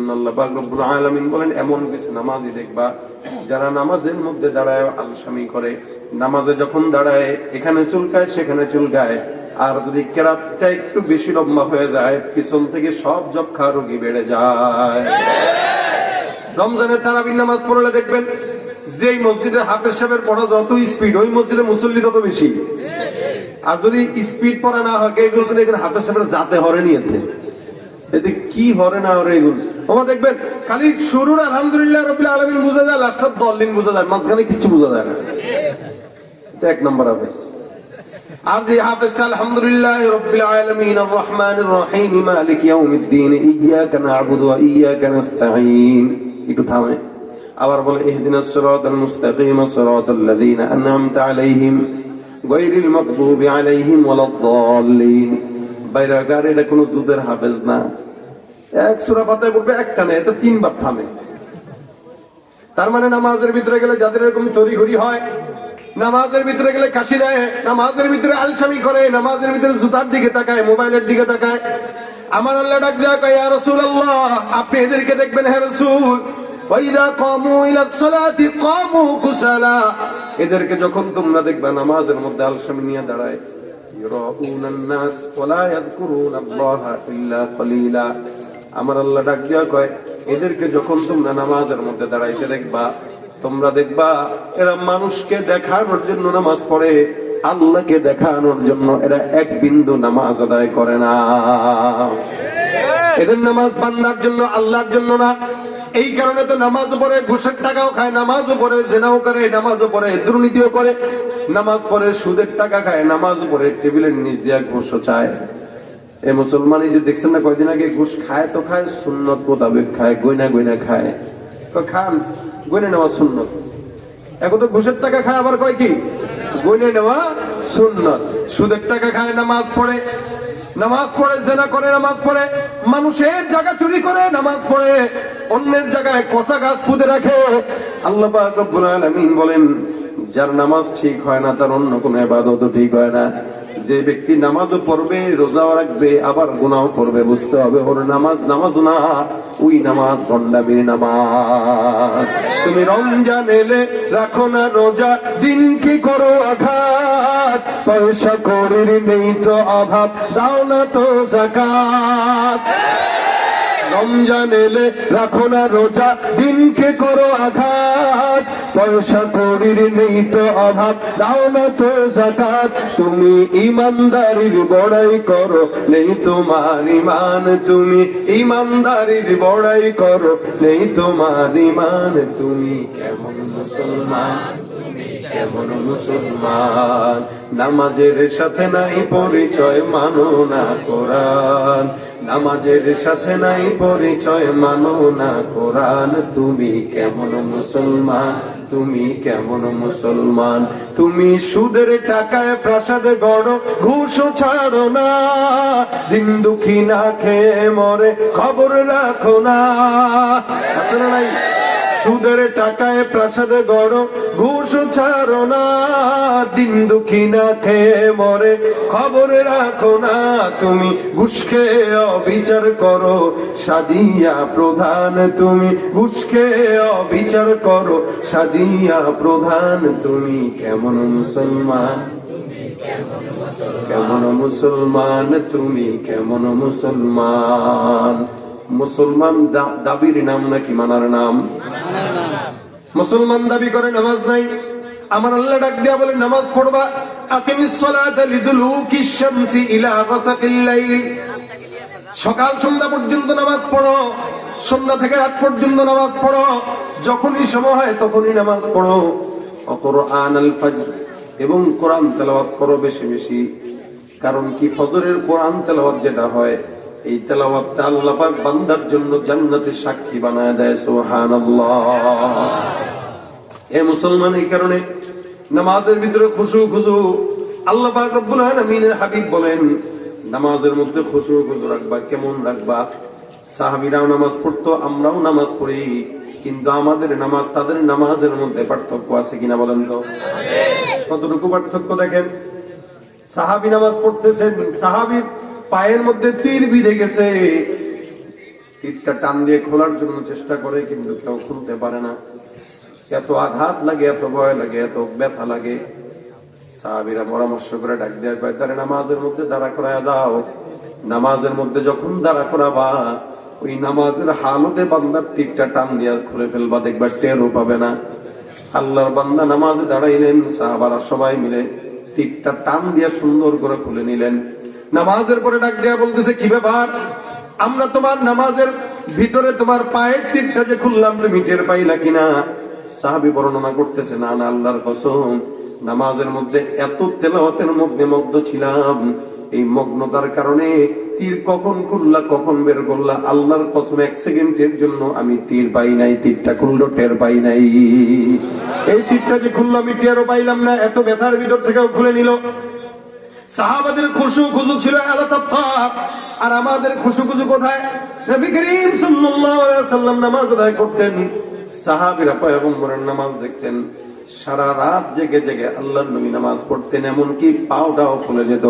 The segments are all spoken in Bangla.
জন্য আল্লাহ পাক রব্বুল আলামিন বলেন, এমন কিছু নামাজি দেখবা যারা নামাজের মধ্যে দাঁড়ায় আলসামি করে, নামাজে যখন দাঁড়ায় এখানে চুলকায় সেখানে চুলকায়, আর যদি কেরাতটা একটু বেশি লম্বা হয়ে যায় পিছন থেকে সব যক্ষা রোগী বেড়ে যায়। রমজানের তারাবির নামাজ পড়লে দেখবেন যেই মসজিদে হাফেজ সাহেবের পড়া যত স্পিড, ওই মসজিদে মুসল্লি তত বেশি। আর যদি স্পিড পড়া না হয়, এগুলো দেখবেন হাফেজ সাহেবের যাতে হরে নিয়ে এতে কি হরে না হরে এগুলো আমার দেখবেন খালি শুরুর আলহামদুলিল্লাহ রাব্বিল আলামিন বোঝা যায়, লাস্টের দলিন বোঝা যায়, মাঝখানে কিচ্ছু বোঝা যায় না। এটা এক নম্বর হাফেজ। আর যে হাফেজটা আলহামদুলিল্লাহ রাব্বিল আলামিন আর রহমানির রহিম মালিক ইয়াউমিদ্দিন ইয়্যাকা না'বুদু ওয়া ইয়্যাকা নাস্তাঈন, একটু থামে আবার বলে ইহদিনাস সিরাতাল মুস্তাকিম সিরাতাল লাযীনা আন'আমতা আলাইহিম গায়রিল মাগদুবি আলাইহিম ওয়ালাদ-দাল্লিন। বাইরাগার এটা কোন যুদের হাফেজ না, এক সূরা ফাতিহা পড়বে একটানে, এটা তিনবার থামে। তার মানে নামাজের ভিতরে গেলে যাদের এরকম তড়িঘড়ি হয়, নামাজের ভিতরে গেলে কাশি দেয়, নামাজের ভিতরে আলসামি করে, নামাজের ভিতরে জুতার দিকে তাকায়, মোবাইলের দিকে তাকায়, আমার আল্লাহ ডাক দেয়া কয়, ইয়া রাসূলুল্লাহ আপনি এদেরকে দেখবেন হে রাসূল, ওয়াইদা কামু ইলাস সালাতি কামু কুসালা, এদেরকে যখন তোমরা দেখবা নামাজের মধ্যে আলসামি নিয়ে দাঁড়ায়, ইরাউনান নাস ওয়ালা ইয়াযকুরুনাল্লাহা ইল্লা কলিলা, আমার আল্লাহ ডাক দেয়া কয় এদেরকে যখন তোমরা নামাজের মধ্যে দাঁড়াইতে দেখবা, তোমরা দেখবা এরা মানুষকে দেখানোর জন্য নামাজ পড়ে, আল্লাহকে দেখানোর জন্য এরা এক বিন্দু নামাজ আদায় করে না। এদের নামাজ বান্দার জন্য, আল্লাহর জন্য না। এই কারণে তো নামাজ পড়ে ঘুষের টাকাও খায়, নামাজও পড়ে জেনাও করে, নামাজও পড়ে দুর্নীতিও করে, নামাজ পড়ে সুদের টাকা খায়, নামাজ পড়ে টেবিলের নিচ দিয়া ঘুষও চায়। এই মুসলমানই যে দেখছেন না কয়দিন আগে, ঘুষ খায় তো খায়, সুন্নত মোতাবেক খায়, গয়না গয়না খায়। তো খান গয়না নেওয়া সুন্নত, এখন তো ঘুষের টাকা খায় আবার কয় কি গয়না নেওয়া সুন্নত। সুদের টাকা খায়, নামাজ পড়ে, নামাজ পড়ে জেনা করে, নামাজ পড়ে মানুষের জায়গা চুরি করে, নামাজ পড়ে অন্যের জায়গায় কচা গাছ পুঁতে রাখে। আল্লাহ পাক রব্বুল আলামিন বলেন, যার নামাজ ঠিক হয় না তার অন্য কোনো ইবাদতও ঠিক হয় না। যে ব্যক্তি নামাজও পড়বে, রোজাও রাখবে, আবার গুনাহও করবে, বুঝতে হবে ওর নামাজ নামাজ না, ওই নামাজ ভণ্ডামির নামাজ। তুমি রমজান এলে রাখো না রোজা, দিন কি করো আঘাত, পয়সা করির নেই তো অভাব, দাও না তো যাকাত। রমজান এলে রাখো না রোজা, দিনকে করো আঘাত, পয়সা করির নেই তো অভাব, দাও না তো যাকাত। তুমি ইমানদারির বড়াই করো, নেই তোমার ইমান, তুমি ইমানদারির বড়াই করো, নেই তোমার ইমান। তুমি কেমন মুসলমান, কেমন মুসলমান, নামাজের সাথে নাই পরিচয়, মানো না কোরআন, নামাজের সাথে নাই পরিচয়, মানো না কোরআন। তুমি কেমন মুসলমান, তুমি কেমন মুসলমান, তুমি সুদের টাকায় প্রাসাদ গড়ো, ঘুষও ছাড়ো না, দিন দুঃখী না খেয়ে মরে, খবর রাখো না। আসলে নাই, সুদের টাকায় প্রাসাদ গড়ো, ঘুষ ছাড়ো না, দিন দুঃখী না খেয়ে মরে, খবর রাখো না। তুমি ঘুষ খেয়ে অবিচার করো, সাজিয়া প্রধান, তুমি ঘুষ খেয়ে অবিচার করো, সাজিয়া প্রধান। তুমি কেমন মুসলমান, কেমন মুসলমান, তুমি কেমন মুসলমান। মুসলমান দাবির নাম নাকি মানার নাম? মুসলমান দাবি করে নামাজ নাই, আমার আল্লাহ ডাক দিয়া বলে নামাজ পড়বা, আকিমিস সালাতা লিদুলুকিশ শামসি ইলা গাসাকিল লাইল, সকাল সন্ধ্যা পর্যন্ত নামাজ পড়ো, সন্ধ্যা থেকে রাত পর্যন্ত নামাজ পড়ো, যখনই সময় হয় তখনই নামাজ পড়ো। কুরআনুল ফজর, এবং কোরআন তেলাওয়াত করো বেশি বেশি। কারণ কি, ফজরের কোরআন তেলাওয়াত যেটা হয়, এই তেলাওয়াতটা আল্লাহ পাক বান্দার জন্য জান্নাতের সাক্ষী বানায় দেয়। সুবহানাল্লাহ। এই মুসলমান এই কারণে নামাজের ভিতরে খুশু খুশু, আল্লাহ পাক রব্বুল আলামিনের হাবিব বলেন নামাজের মধ্যে খুশু খুশু রাখবা। কেমন রাখবা? সাহাবীরাও নামাজ পড়তো, আমরাও নামাজ পড়ি, কিন্তু আমাদের নামাজ তাদের নামাজের মধ্যে পার্থক্য আছে কিনা বলেন তো? কতটুকু পার্থক্য দেখেন। সাহাবী নামাজ পড়তেছেন, সাহাবীর পায়ের মধ্যে তীর বিঁধে গেছে, তীরটা টান দিয়ে খোলার জন্য চেষ্টা করে, কিন্তু কেউ খুলতে পারে না। এত আঘাত লাগে, এত ভয় লাগে, এত ব্যথা লাগে। সাহাবীরা পরামর্শ করে ডাক দেয়া কয়, তারে নামাজের মধ্যে দাঁড়া করায় দাও। নামাজের মধ্যে যখন দাঁড়া করাবা, ওই নামাজের হালতে বান্দার তীরটা টান দিয়া খুলে ফেলবা, দেখবা টেরও পাবে না। আল্লাহর বান্দা নামাজে দাঁড়াইলেন, সাহাবারা সবাই মিলে তীরটা টান দিয়া সুন্দর করে খুলে নিলেন। নামাজের পরে ডাক দেয়া বলতেছে, কি ব্যাপার? আমরা তোমার নামাজের ভিতরে তোমার পায়ের তীরটা যে খুললাম, তুমি টের পাইলা কিনা? সাহাবী বর্ণনা করতেছে, না না, আল্লাহর কসম, নামাজের মধ্যে এত তেলাওয়াতের মধ্যে মগ্ন ছিলাম, এই মগ্নতার কারণে তীর কখন খুললা কখন বের করলা, আল্লাহর কসম 1 সেকেন্ডের জন্য আমি তীর পাই নাই, তীরটা খুললো টের পাই নাই। এই তীরটা যে খুললো আমি টেরও পাইলাম না, এত ব্যথার ভিতর থেকেও খুলে নিল। সাহাবাদের খুশু খুজু ছিল আলাদা, আর আমাদের খুশু খুজু কোথায়? নবী করিম সাল্লাল্লাহু আলাইহি ওয়াসাল্লাম নামাজ আদায় করতেন, সাহাবীরা পয়গম্বরের নামাজ দেখতেন, সারা রাত জেগে জেগে আল্লাহর নবী নামাজ পড়তেন, এমনকি পাওটাও ফুলে যেত।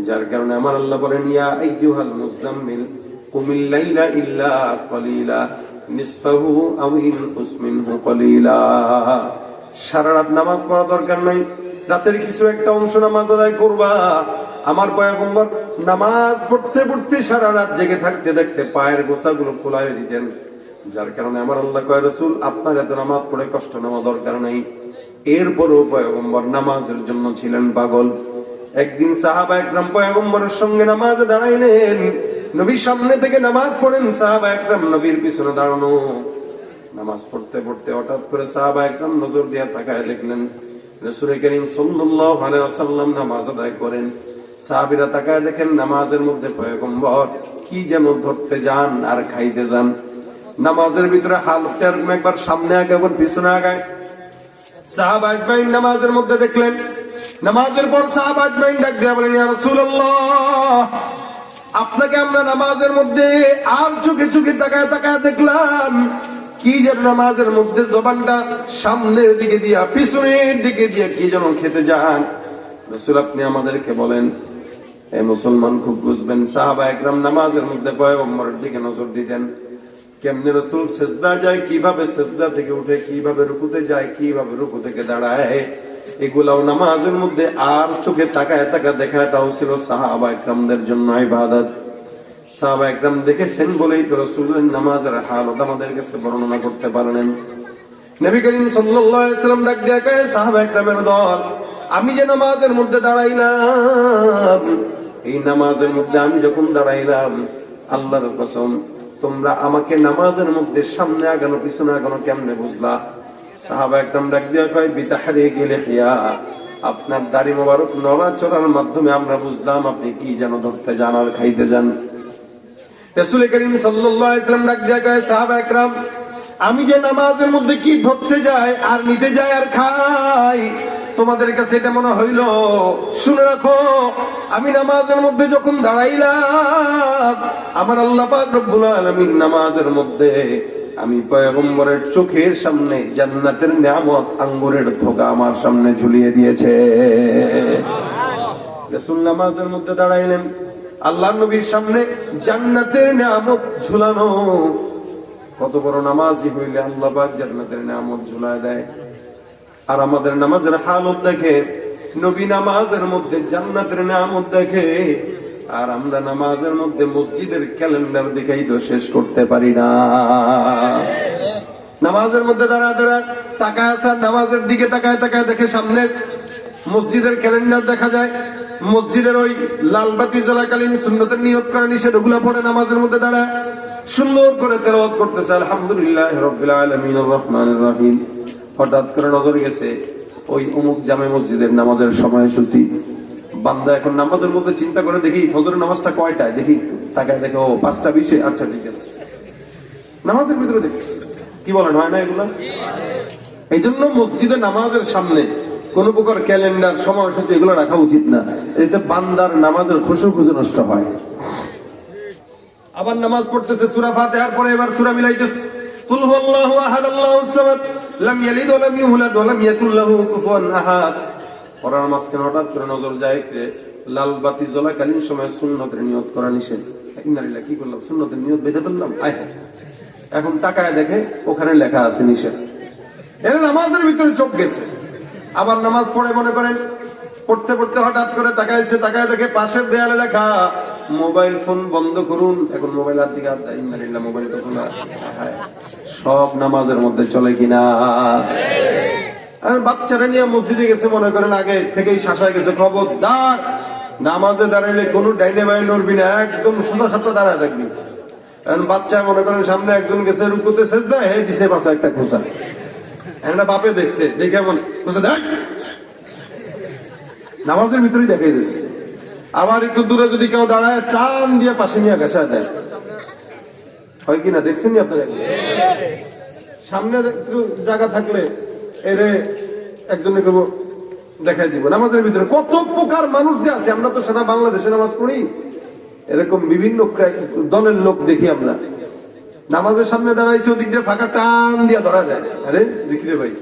যার কারণে আমার আল্লাহ বলেন, ইয়া আইয়ুহাল মুযাম্মিল কুমিল লাইলা ইল্লা কলিলা নিসফাহু আও ইনকুস মিনহু কলিলা। সারা রাত নামাজ পড়া দরকার নাই, রাতের কিছু একটা অংশ নামাজ আদায় করবা। আমার পয়গম্বর নামাজ পড়তে পড়তে সারা রাত জেগে থাকতে দেখতে পায়ের গোছাগুলো ফুলায় দিতেন। যার কারণে আমার আল্লাহ কয়, রাসূল আপনার এত নামাজ পড়ে কষ্ট নেওয়া দরকার নাই। এরপরও পয়গম্বর নামাজের জন্য ছিলেন পাগল। একদিন সাহাবা একরাম পয়গম্বরের সঙ্গে নামাজে দাঁড়াইলেন, নবীর সামনে থেকে নামাজ পড়েন, সাহাবা একরাম নবীর পিছনে দাঁড়ানো। নামাজ পড়তে পড়তে হঠাৎ করে সাহাবা একরাম নজর দিয়ে তাকায় দেখলেন রাসূল করিম সাল্লাল্লাহু আলাইহি ওয়াসাল্লাম নামাজ আদায় করেন। সাহাবীরা তাকায় দেখেন নামাজের মধ্যে পয়গম্বর কি যেন ধরতে যান আর খাইতে যান। নামাজের ভিতরে হালতে একবার সামনে আগে, একবার পিছনে আগায়। সাহাবা আজমাইন নামাজের মধ্যে দেখলেন। নামাজের পর সাহাবা আজমাইন ডাক দিয়ে বলেন, ইয়া রাসূলুল্লাহ, আপনাকে আমরা নামাজের মধ্যে আর চোখে চোখে তাকায় তাকায় দেখলাম, কি যেন নামাজের মধ্যে জবানটা সামনের দিকে দিয়া পিছনের দিকে দিয়া কি যেন খেতে যান। রাসূল আপনি আমাদেরকে বলেন। এই মুসলমান খুব বুঝবেন, সাহাবা একরাম নামাজের মধ্যে পয়গম্বরের দিকে নজর দিতেন। কেমনে রাসূল সিজদা যায়, কিভাবে সিজদা থেকে উঠে, কিভাবে রুকুতে যায়, কিভাবে রুকু থেকে দাঁড়ায়, এগুলাও নামাজের মধ্যে আর চোখে তাকায় তাকায় দেখাটাও ছিল সাহাবা একরামদের জন্য ইবাদত। সাহাবা একরাম দেখেছেন বলেই তো রাসূলের নামাজের হালত আমাদের কাছে বর্ণনা করতে পারলেন। নবী করিম সাল্লাল্লাহু আলাইহি ওয়াসাল্লাম ডাক দিয়ে কয়, সাহাবা একরামের দল, আমি যে নামাজের মধ্যে দাঁড়াইলাম, এই নামাজের মধ্যে আমি যখন দাঁড়াইলাম, আল্লাহর কসম তোমরা আমাকে নামাজের মধ্যে সামনে আগানো পিছনে আগানো কেমনে বুঝলা? সাহাবা একরাম ডাক দিয়ে কয়, বিতাহরিকিল লিহিয়া, আপনার দাড়ি মোবারক নড়াচড়ার মাধ্যমে আমরা বুঝলাম আপনি কি যেন ধরতে যান আর খাইতে যান। রাসূল করিম সাল্লাল্লাহু আলাইহি ওয়াসাল্লাম ডাক দিয়ে কয়, সাহাবা একরাম, আমি যে নামাজের মধ্যে কি ধরতে যাই আর নিতে যাই আর খাই, তোমাদের কাছে এটা মনে হইল? শুনে রাখো, আমি নামাজের মধ্যে যখন দাঁড়াইলাম, আমার আল্লাহ পাক রব্বুল আলামিন নামাজের মধ্যে আমি পয়গম্বরের চোখের সামনে জান্নাতের নিয়ামত আঙ্গুরের থোকা আমার সামনে ঝুলিয়ে দিয়েছে। রাসূল নামাজের মধ্যে দাঁড়াইলেন, আল্লাহর নবীর সামনে জান্নাতের নিয়ামত ঝুলানো। কত বড় নামাজি হইলে আল্লাহ পাক জান্নাতের নিয়ামত ঝুলায় দেয়। আর আমাদের নামাজের হালত দেখে, নবী নামাজের মধ্যে জান্নাতের নিয়ামত দেখে, আর আমরা নামাজের মধ্যে মসজিদের ক্যালেন্ডার দেখেই তো শেষ করতে পারি না। নামাজের মধ্যে দাঁড়া দাঁড়া তাকায় আসা, নামাজের দিকে তাকায় তাকায় দেখে সামনে মসজিদের ক্যালেন্ডার দেখা যায়। মসজিদের ওই লালবাতি জ্বলাকালীন সুন্নতের নিয়ত করা নিষেধ, ওগুলা পড়ে নামাজের মধ্যে দাঁড়ায় সুন্দর করে তেলাওয়াত করতেছে, আলহামদুলিল্লাহি রাব্বিল আলামিন আর রহমানির রহিম। হঠাৎ করে নজর গেছে ওই অমুক জামে মসজিদের নামাজের সময়সূচি। বান্দা এখন নামাজের মধ্যে চিন্তা করে দেখি ফজরের নামাজটা কয়টায়, দেখি তাকায় দেখে ও 5:20, আচ্ছা ঠিক আছে। নামাজের ভিতরে দেখি কি বলেন, হয় না এগুলা? এই জন্য মসজিদে নামাজের সামনে কোন প্রকার ক্যালেন্ডার সময়সূচি এগুলো রাখা উচিত না, এতে বান্দার নামাজের খুশু খুশু নষ্ট হয়। আবার নামাজ পড়তেছে, সূরা ফাতিহার পরে এবার সূরা মিলাইতেছে, কুল হুয়াল্লাহু আহাদ আল্লাহুস সামাদ লাম ইয়ালিদ ওয়া লাম ইউলাদ ওয়া লাম ইয়াকুল লাহু কুফুয়ান আহাদ। পড়ার মাঝখানে হঠাৎ করে নজর যায় লাল বাতি জ্বলাকালীন সময় সুন্নতের নিয়ত করা নিষেধ। ইন্নালিল্লাহ, কি করলাম, সুন্নতের নিয়ত বেঁধে ফেললাম। এখন তাকায় দেখে ওখানে লেখা আছে নিষেধ। এর নামাজের ভিতরে চোখ গেছে। আবার নামাজ পড়ে মনে করেন পড়তে পড়তে হঠাৎ করে তাকাইছে, তাকায় দেখে পাশের দেয়ালে লেখা মোবাইল ফোন বন্ধ করুন। এখন মোবাইল হাত দিকে ইন্নালিল্লাহ, মোবাইল তো খোলা। সব নামাজের মধ্যে চলে কিনা? আর বাচ্চারা নিয়ে মসজিদে গেছে, মনে করেন আগে থেকেই শাসায় গেছে, খবরদার নামাজে দাঁড়াইলে কোনো ডাইনে বাইরে নড়বি না, একদম সোজা সাপটা দাঁড়ায় থাকবি। এখন বাচ্চা মনে করেন সামনে একজন গেছে রুকুতে সেজদা, হে দিছে পাশে একটা খোঁচা। একটা বাপে দেখছে, দেখে এমন খোঁচা দেখ, নামাজের ভিতরেই দেখাই দিচ্ছে। আবার একটু দূরে যদি কেউ দাঁড়ায় টান দিয়ে পাশে নিয়ে ঘেঁষা দেয়, হয় কিনা দেখছেন নি আপনারা? সামনে একটু জায়গা থাকলে এরে একজনে কেউ দেখাই দিব। নামাজের ভিতরে কত প্রকার মানুষ যে আছে, আমরা তো সারা বাংলাদেশে নামাজ পড়ি, এরকম বিভিন্ন দলের লোক দেখি আমরা। নামাজের সামনে দাঁড়াইছে, ওদিক দিয়ে ফাঁকা টান দিয়ে ধরা যায়, আরে দেখি রে ভাই।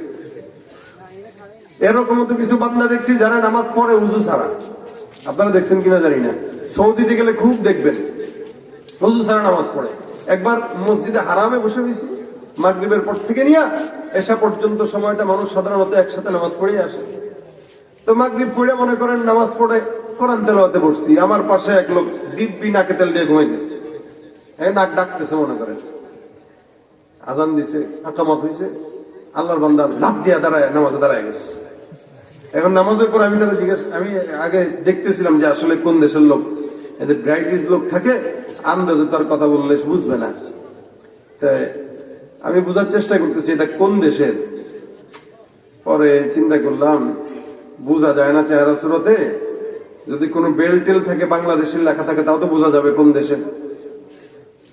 এরকম তো কিছু বান্দা দেখছি যারা নামাজ পড়ে উজু ছাড়া। আপনারা দেখছেন কিনা জানি না, সৌদিতে গেলে খুব দেখবেন উজু ছাড়া নামাজ পড়ে। একবার মসজিদে হারামে বসে হয়েছি, মাগরিবের পর থেকে নিয়ে এসা পর্যন্ত সময়টা মানুষ সাধারণত একসাথে নামাজ পড়ে আসে। তো মাগরিব পড়ে মনে করেন নামাজ পড়ে কোরআন তেলাওয়াতে বসছি, আমার পাশে এক লোক দিব্যি নাকে তেল দিয়ে ঘুমাই দিচ্ছে, নাক ডাকতেছে, মনে করেন আজান দিছে, আকামত হয়েছে, আল্লাহর বান্দা লাফ দিয়া দাঁড়ায় নামাজে দাঁড়ায় গেছে। এখন নামাজের পর আমি তারা আমি আগে দেখতেছিলাম যে আসলে কোন দেশের লোক, এদের ব্রাইটিশ লোক থাকে, আন্দাজে তার কথা বললে বুঝবে না। তাই আমি বোঝার চেষ্টা করতেছি এটা কোন দেশের। পরে চিন্তা করলাম বোঝা যায় না চেহারা সুরতে, যদি কোনো বেল টেল থাকে বাংলাদেশের লেখা থাকে তাও তো বোঝা যাবে কোন দেশের।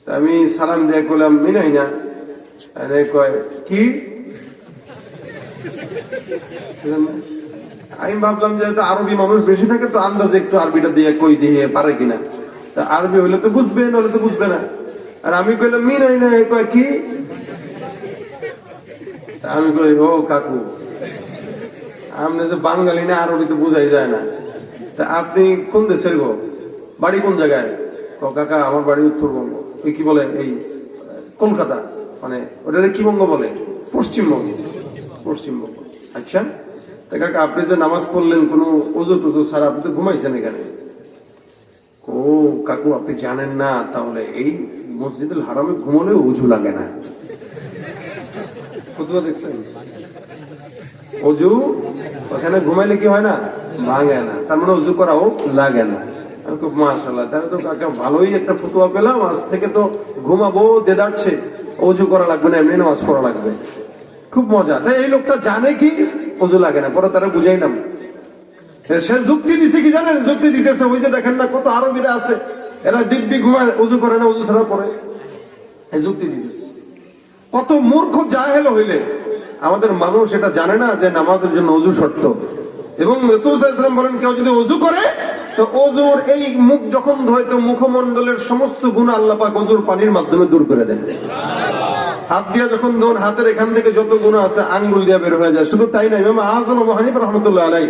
আমি সালাম দিয়ে করলাম মিনাই না, কয় কি? আমি ভাবলাম যে আরবি মানুষ বেশি থাকে তো আন্দাজে একটু আরবিটা দিয়ে কই দিয়ে পারে কিনা, তা আরবি হইলে তো বুঝবে, নাহলে তো বুঝবে না। আর আমি কইলাম মিনাই না, কয় কি? আমি কই ও কাকু, আপনি যে বাঙালি না, আরবি তো বোঝাই যায় না, তা আপনি কোন দেশের গো, বাড়ি কোন জায়গায়? কাকা আমার বাড়ি উত্তরবঙ্গ। ওই কি বলে এই কলকাতা, মানে ওটা কি বঙ্গ বলে? পশ্চিমবঙ্গ। পশ্চিমবঙ্গ, আচ্ছা। তা কাকা আপনি যে নামাজ পড়লেন কোনো ওজু টুজু ছাড়া, আপনি তো ঘুমাইছেন এখানে। ও কাকু আপনি জানেন না, তাহলে এই মসজিদুল হারামে ঘুমলেও উজু লাগে না। ফতুয়া দেখছেন? অজু ওখানে ঘুমাইলে কি হয় না? ভাঙে না, তার মানে অজু করাও লাগে না। আমি খুব মাশাআল্লাহ, তাহলে তো কাকা ভালোই একটা ফতুয়া পেলাম, আজ থেকে তো ঘুমাবো দেদারছে, অজু করা লাগবে না, এমনি নামাজ পড়া লাগবে। খুব মজা। তাই এই লোকটা জানে কি অজু লাগে না, পরে তারা বুঝাইলাম। সে যুক্তি দিছে কি জানেন? যুক্তি দিতেছে ওই যে দেখেন না কত আরবিরা আছে, এরা দিব্যি ঘুমায়, অজু করে না, অজু ছাড়া পড়ে, এই যুক্তি দিতেছে। কত মূর্খ জাহেল হইলে আমাদের মানুষ এটা জানে না যে নামাজের জন্য অজু শর্ত। এবং রাসূল সাল্লাল্লাহু আলাইহি ওয়াসাল্লাম বলেন কেউ যদি অজু করে তো অজুর এই মুখ যখন ধোয় তো মুখমণ্ডলের সমস্ত গুনাহ আল্লাহ পাক অজুর পানির মাধ্যমে দূর করে দেন। হাত দিয়ে যখন ধোন হাতের এখান থেকে যত গুনাহ আছে আঙ্গুল দিয়ে বের হয়ে যায়। শুধু তাই না, ইমাম আযম আবু হানিফা রাহমাতুল্লাহ আলাইহি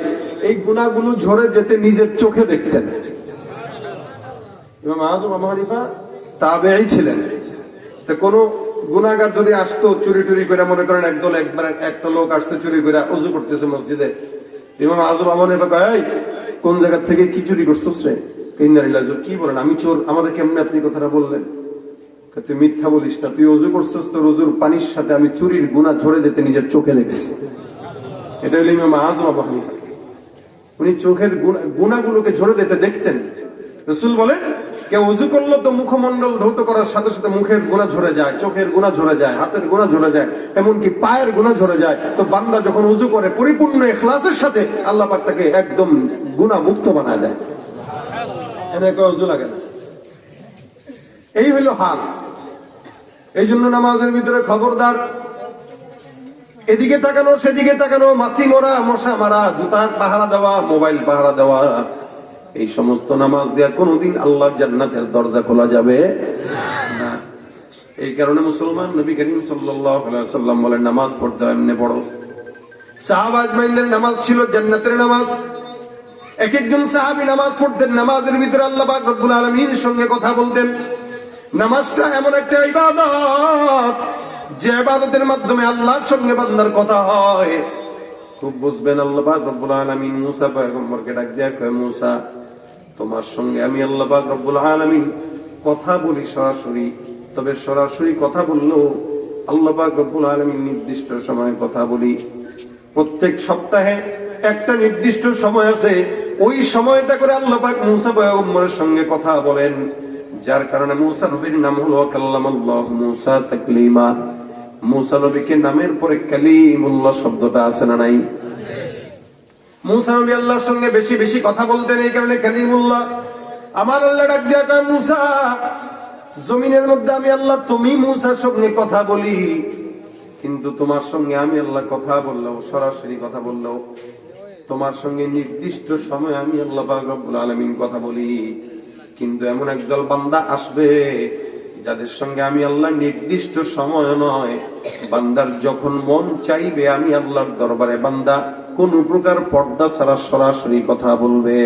এই গুনাহগুলো ঝরে যেতে নিজের চোখে দেখতেন। ইমাম আযম আবু হানিফা তাবেঈ ছিলেন। তো কোন গুনাহগার যদি আসতো চুরি টুরি করে, মনে করেন একদল একবার একটা লোক আসছে চুরি করে ওযু করতেছে মসজিদে, ইমাম আযম আবু হানিফা কয় এই কোন জায়গা থেকে কি চুরি করছস রে? ইন্নালিল্লাহি কি বলেন, আমি চোর, আমাদের কেমনে আপনি কথাটা বললেন? তুই মিথ্যা বলিস না, তুই অজু করছস, তোর অজুর পানির সাথে আমি চুরির গুনাহ ঝরে যেতে নিজের চোখে দেখছি। এটা হলো ইমাম আযম আবু হানিফা। উনি চোখের গুনাহগুলোকে ঝরে যেতে দেখতেন। রাসূল বলেন কেউ অজু করলো তো মুখমণ্ডল ধৌত করার সাথে সাথে মুখের গুনাহ ঝরে যায়, চোখের গুনাহ ঝরে যায়, হাতের গুনাহ ঝরে যায়, এমনকি পায়ের গুনাহ ঝরে যায়। তো বান্দা যখন অজু করে পরিপূর্ণ ইখলাসের সাথে আল্লাহ পাক তাকে একদম গুনাহ মুক্ত বানায় দেয়। এটাকে অজু লাগে না। এই হইল হাল। এই জন্য নামাজের ভিতরে খবরদার, এদিকে তাকানো সেদিকে তাকানো, মাছি মরা, মশা মারা, জুতা পাহারা দেওয়া, মোবাইল পাহারা দেওয়া, এই সমস্ত নামাজ দেয়া কোনদিন আল্লাহর জান্নাতের দরজা খোলা যাবে না। এই কারণে মুসলমান নবী করিম সাল্লাল্লাহু আলাইহি ওয়াসাল্লাম বলেন নামাজ পড়তে হয় এমনি পড়ো। সাহাবা আজমাইনদের নামাজ ছিল জান্নাতের নামাজ। এক একজন সাহাবী নামাজ পড়তেন, নামাজের ভিতরে আল্লাহ পাক রব্বুল আলামিনের সঙ্গে কথা বলতেন। নামাজটা এমন একটা ইবাদত যে ইবাদতের মাধ্যমে আল্লাহর সঙ্গে বান্দার কথা হয়। খুব বুঝবেন, আল্লাহ পাক রব্বুল আলামিন মুসা পয়গম্বরকে ডাক দিয়া কয়, মুসা তোমার সঙ্গে আমি আল্লাহ পাক রব্বুল আলামিন কথা বলি সরাসরি, তবে সরাসরি কথা বললেও আল্লাহ পাক রব্বুল আলামিন নির্দিষ্ট সময়ে কথা বলি। প্রত্যেক সপ্তাহে একটা নির্দিষ্ট সময় আছে, ওই সময়টা করে আল্লাহ পাক মুসা পয়গম্বরের সঙ্গে কথা বলেন, যার কারণে মুসা নবীর নাম হলো কাল্লামাল্লাহু মুসা তাকলিমা। মুসা নবীকে নামের পরে কালিমুল্লাহ শব্দটা আছে না নাই? মুসা নবী আল্লাহর সঙ্গে বেশি বেশি কথা বলতেন, এই কারণে কালিমুল্লাহ। আমার আল্লাহ ডাক দিয়া কয়, মুসা জমিনের মধ্যে আমি আল্লাহ তুমি মুসার সঙ্গে কথা বলি, কিন্তু তোমার সঙ্গে আমি আল্লাহ কথা বললেও, সরাসরি কথা বললেও, তোমার সঙ্গে নির্দিষ্ট সময় আমি আল্লাহ পাক রব্বুল আলামিন কথা বলি। কিন্তু এমন একদল বান্দা আসবে যাদের সঙ্গে আমি আল্লাহ নির্দিষ্ট সময় নয়, বান্দার যখন মন চাইবে আমি আল্লাহর দরবারে বান্দা কোন প্রকার পর্দা ছাড়া সরাসরি কথা বলবে।